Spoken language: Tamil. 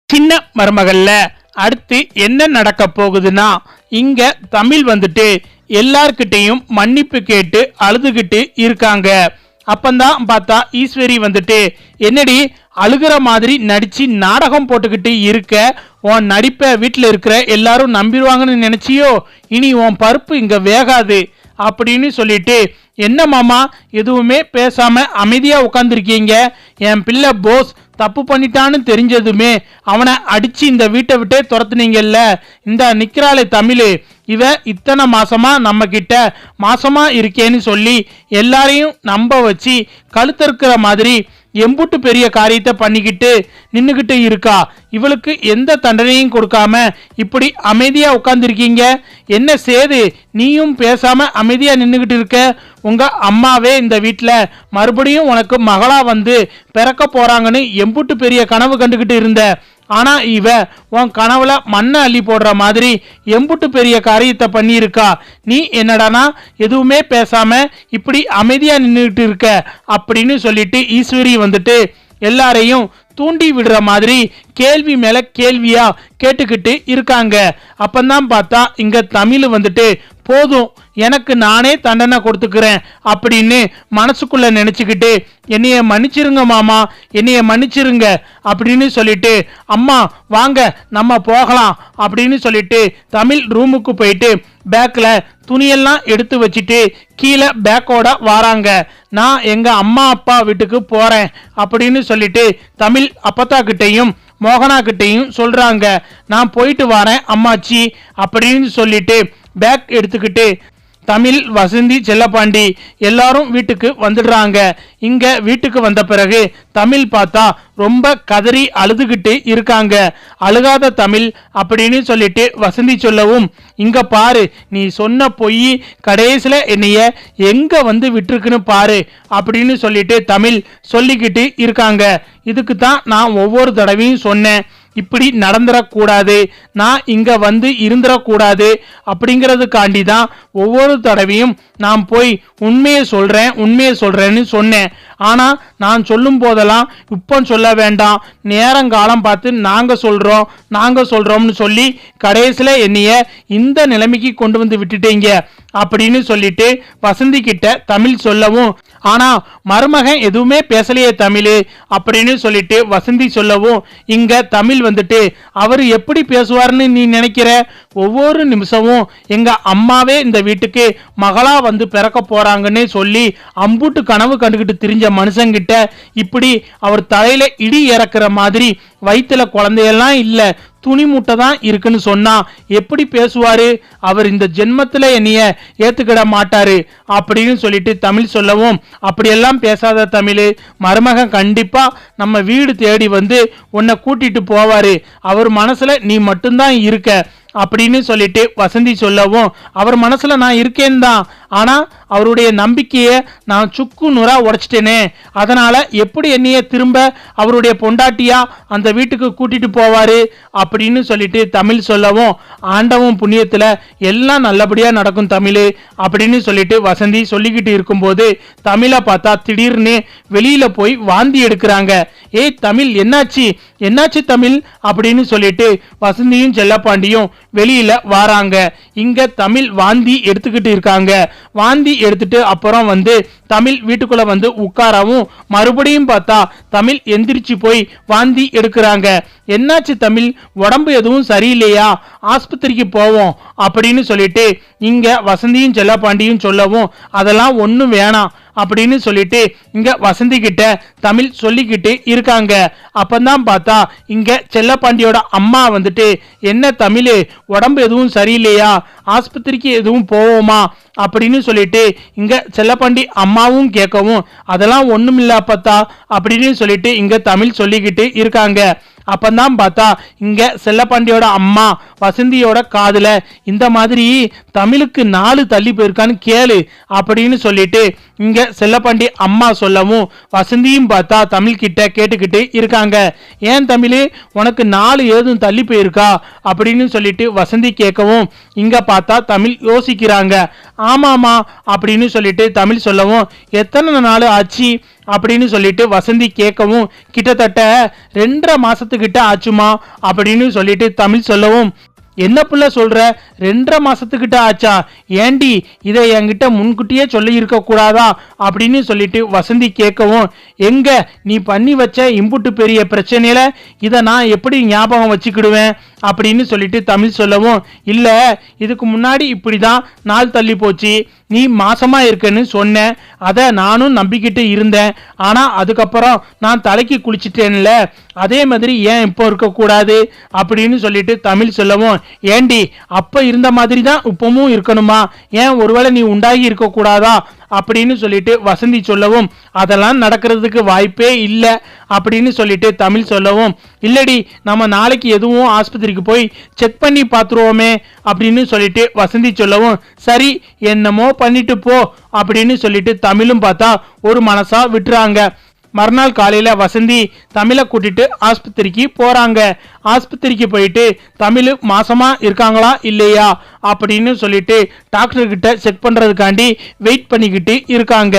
சின்ன மருமகள்ல அடுத்து என்ன நடக்க போகுதுன்னா, இங்க தமிழ் வந்துட்டு எல்லார்கிட்டையும் மன்னிப்பு கேட்டு அழுதுகிட்டு இருக்காங்க. அப்பந்தான் பார்த்தா ஈஸ்வரி வந்துட்டு, என்னடி அழுகிற மாதிரி நடிச்சு நாடகம் போட்டுக்கிட்டு இருக்க, உன் நடிப்பை வீட்டில் இருக்கிற எல்லாரும் நம்பிடுவாங்கன்னு நினைச்சியோ, இனி உன் பருப்பு இங்க வேகாது அப்படின்னு சொல்லிட்டு, என்ன மாமா எதுவுமே பேசாம அமைதியா உட்காந்துருக்கீங்க, என் பிள்ளை போஸ் தப்பு பண்ணிட்டான்னு தெரிஞ்சதுமே அவனை அடிச்சு இந்த வீட்டை விட்டே துரத்துனீங்கல்ல, இந்த நிக்கிறாளே தமிழ், இவ இத்தனை மாசமா நம்ம கிட்ட மாசமா இருக்கேன்னு சொல்லி எல்லாரையும் நம்ப வச்சு கழுத்தறுக்கிற மாதிரி எம்புட்டு பெரிய காரியத்தை பண்ணிக்கிட்டு நின்னுகிட்டு இருக்கா. இவளுக்கு எந்த தண்டனையும் கொடுக்காம இப்படி அமைதியா உட்கார்ந்துருக்கீங்க, என்ன சேது நீயும் பேசாம அமைதியா நின்னுகிட்டு இருக்க? உங்க அம்மாவே இந்த வீட்டில் மறுபடியும் உனக்கு மகளா வந்து பிறக்க போறாங்கன்னு எம்புட்டு பெரிய கனவு கண்டுகிட்டு இருந்த, ஆனா இவ உன் கனவுல மண்ணை அள்ளி போடுற மாதிரி எம்புட்டு பெரிய காரியத்தை பண்ணியிருக்கா. நீ என்னடானா எதுவுமே பேசாம இப்படி அமைதியா நின்றுட்டு இருக்க அப்படின்னு சொல்லிட்டு ஈஸ்வரி வந்துட்டு எல்லாரையும் தூண்டி விடுற மாதிரி கேள்வி மேல கேள்வியா கேட்டுக்கிட்டு இருக்காங்க. அப்பந்தான் பார்த்தா இங்க தமிழ் வந்துட்டு, போதும் எனக்கு நானே தண்டனை கொடுத்துக்கிறேன் அப்படின்னு மனசுக்குள்ள நினைச்சுக்கிட்டு, என்னைய மன்னிச்சிருங்க மாமா, என்னைய மன்னிச்சிருங்க அப்படின்னு சொல்லிட்டு, அம்மா வாங்க நம்ம போகலாம் அப்படின்னு சொல்லிட்டு தமிழ் ரூமுக்கு போயிட்டு பேக்ல துணியெல்லாம் எடுத்து வச்சுட்டு கீழே பேக்கோட வாராங்க. நான் எங்க அம்மா அப்பா வீட்டுக்கு போறேன் அப்படின்னு சொல்லிட்டு தமிழ் அப்பத்தா கிட்டையும் மோகனா கிட்டையும் சொல்றாங்க. நான் போயிட்டு வரேன் அம்மாச்சி அப்படின்னு சொல்லிட்டு பேக் எடுத்துக்கிட்டு தமிழ், வசந்தி, செல்லப்பாண்டி எல்லாரும் வீட்டுக்கு வந்துடுறாங்க. இங்க வீட்டுக்கு வந்த பிறகு தமிழ் பார்த்தா ரொம்ப கதறி அழுதுகிட்டு இருக்காங்க. அழுகாத தமிழ் அப்படின்னு சொல்லிட்டு வசந்தி சொல்லவும், இங்க பாரு நீ சொன்ன பொய் கடைசியில என்னைய எங்க வந்து விட்டுருக்குன்னு பாரு அப்படின்னு சொல்லிட்டு தமிழ் சொல்லிக்கிட்டு இருக்காங்க. இதுக்கு தான் நான் ஒவ்வொரு தடவையும் சொன்னேன், இப்படி நடந்துடக்கூடாது, நான் இங்க வந்து இருந்துடக்கூடாது அப்படிங்கிறதுக்காண்டி தான் ஒவ்வொரு தடவையும் நான் போய் உண்மையை சொல்றேன்னு சொன்னேன். ஆனா நான் சொல்லும் போதெல்லாம் இப்போ சொல்ல வேண்டாம், நேரங்காலம் பார்த்து நாங்க சொல்றோம்னு சொல்லி கடைசியில என்னைய இந்த நிலைமைக்கு கொண்டு வந்து விட்டுட்டீங்க அப்படின்னு சொல்லிட்டு வசந்தி கிட்ட தமிழ் சொல்லவும், ஆனா மருமகன் எதுவுமே பேசலையே தமிழ் அப்படின்னு சொல்லிட்டு வசந்தி சொல்லவும், இங்க தமிழ் வந்துட்டு, அவர் எப்படி பேசுவார்னு நீ நினைக்கிற? ஒவ்வொரு நிமிஷமும் எங்க அம்மாவே இந்த வீட்டுக்கு மகளா வந்து பிறக்க போறாங்கன்னு சொல்லி அம்புட்டு கனவு கண்டுகிட்டு திரிஞ்ச மனுஷங்கிட்ட இப்படி அவர் தலையில இடி இறக்குற மாதிரி வயிற்றுல குழந்தையெல்லாம் இல்ல துணி மூட்டை தான் இருக்குன்னு சொன்னா எப்படி பேசுவாரு? அவர் இந்த ஜென்மத்துல என்னைய ஏத்துக்கிட மாட்டாரு அப்படின்னு சொல்லிட்டு தமிழ் சொல்லவும், அப்படியெல்லாம் பேசாத தமிழ், மருமகன் கண்டிப்பா நம்ம வீடு தேடி வந்து உன்னை கூட்டிட்டு போவாரு, அவர் மனசுல நீ மட்டும்தான் இருக்க அப்படின்னு சொல்லிட்டு வசந்தி சொல்லவும், அவர் மனசுல நான் இருக்கேன் தான், ஆனா அவருடைய நம்பிக்கையை நான் சுக்கு நூறா உடைச்சிட்டேனே, அதனால எப்படி என்னைய திரும்ப அவருடைய பொண்டாட்டியா அந்த வீட்டுக்கு கூட்டிட்டு போவாரு அப்படின்னு சொல்லிட்டு தமிழ் சொல்லவும், ஆண்டவன் புண்ணியத்துல எல்லாம் நல்லபடியா நடக்கும் தமிழ் அப்படின்னு சொல்லிட்டு வசந்தி சொல்லிக்கிட்டு இருக்கும்போது தமிழை பார்த்தா திடீர்னு வெளியில போய் வாந்தி எடுக்கிறாங்க. ஏய் தமிழ் என்னாச்சு தமிழ் அப்படின்னு சொல்லிட்டு வசந்தியும் செல்லப்பாண்டியும் வெளியில வாராங்க. இங்க தமிழ் வாந்தி எடுத்துக்கிட்டு இருக்காங்க. வாந்தி எடுத்துட்டு அப்புறம் வந்து தமிழ் வீட்டுக்குள்ள வந்து உட்காரவும் மறுபடியும் பார்த்தா தமிழ் எந்திரிச்சு போய் வாந்தி எடுக்கிறாங்க. என்னாச்சு தமிழ், உடம்பு எதுவும் சரியில்லையா, ஆஸ்பத்திரிக்கு போவோம் அப்படின்னு சொல்லிட்டு இங்க வசந்தியும் செல்லப்பாண்டியும் சொல்லவும், அதெல்லாம் ஒன்றும் வேணாம் அப்படின்னு சொல்லிட்டு இங்க வசந்தி கிட்ட தமிழ் சொல்லிக்கிட்டு இருக்காங்க. அப்பந்தான் பார்த்தா இங்க செல்லப்பாண்டியோட அம்மா வந்துட்டு, என்ன தமிழ் உடம்பு எதுவும் சரியில்லையா, ஆஸ்பத்திரிக்கு எதுவும் போவோமா அப்படின்னு சொல்லிட்டு இங்க செல்லப்பாண்டி அம்மாவும் கேட்கவும், அதெல்லாம் ஒண்ணும் இல்ல அப்பத்தா அப்படின்னு சொல்லிட்டு இங்க தமிழ் சொல்லிக்கிட்டு இருக்காங்க. அப்பந்தான் பார்த்தா இங்க செல்லப்பாண்டியோட அம்மா வசந்தியோட காதுல, இந்த மாதிரி தமிழுக்கு 4 தள்ளி போயிருக்கான்னு கேளு அப்படின்னு சொல்லிட்டு இங்க செல்லப்பாண்டி அம்மா சொல்லவும், வசந்தியும் பார்த்தா தமிழ் கிட்ட கேட்டுக்கிட்டு இருக்காங்க. ஏன் தமிழ் உனக்கு 4 ஏதும் தள்ளி போயிருக்கா அப்படின்னு சொல்லிட்டு வசந்தி கேட்கவும், இங்க பார்த்தா தமிழ் யோசிக்கிறாங்க. ஆமாமா அப்படின்னு சொல்லிட்டு தமிழ் சொல்லவும், எத்தனை நாள் ஆச்சு அப்படின்னு சொல்லிட்டு வசந்தி கேட்கவும், கிட்டத்தட்ட 2.5 மாசத்துக்கிட்ட ஆச்சுமா அப்படின்னு சொல்லிட்டு தமிழ் சொல்லவும், என்ன புள்ள சொல்ற, 2.5 மாசத்துக்கிட்ட ஆச்சா, ஏண்டி இதை என்கிட்ட முன்கூட்டியே சொல்லி இருக்க கூடாதா அப்படின்னு சொல்லிட்டு வசந்தி கேட்கவும், எங்க நீ பண்ணி வச்ச இம்புட்டு பெரிய பிரச்சனையில இதை நான் எப்படி ஞாபகம் வச்சுக்கிடுவேன் அப்படின்னு சொல்லிட்டு தமிழ் சொல்லவும், இல்ல இதுக்கு முன்னாடி இப்படிதான் நாள் தள்ளி போச்சு, நீ மாசமா இருக்கன்னு சொன்ன, அதை நானும் நம்பிக்கிட்டு இருந்தேன், ஆனா அதுக்கப்புறம் நான் தலைக்கு குளிச்சிட்டேன்ல, அதே மாதிரி ஏன் இப்போ இருக்கக்கூடாது அப்படின்னு சொல்லிட்டு தமிழ் சொல்லவும், ஏண்டி அப்ப இருந்த மாதிரி தான் இப்பவும் இருக்கணுமா, ஏன் ஒருவேளை நீ உண்டாகி இருக்க கூடாதா அப்படின்னு சொல்லிட்டு வசந்தி சொல்லவும், அதெல்லாம் நடக்கிறதுக்கு வாய்ப்பே இல்லை அப்படின்னு சொல்லிட்டு தமிழ் சொல்லவும், இல்லடி நம்ம நாளைக்கு எதுவும் ஆஸ்பத்திரிக்கு போய் செக் பண்ணி பார்த்துருவோமே அப்படின்னு சொல்லிட்டு வசந்தி சொல்லவும், சரி என்னமோ பண்ணிட்டு போ அப்படின்னு சொல்லிட்டு தமிழும் பார்த்தா ஒரு மனசா விட்டுறாங்க. மறுநாள் காலையில வசந்தி தமிழை கூட்டிட்டு ஆஸ்பத்திரிக்கு போறாங்க. ஆஸ்பத்திரிக்கு போயிட்டு தமிழ் மாசமா இருக்காங்களா இல்லையா அப்படின்னு சொல்லிட்டு டாக்டர் கிட்ட செக் பண்றதுக்காண்டி வெயிட் பண்ணிக்கிட்டு இருக்காங்க.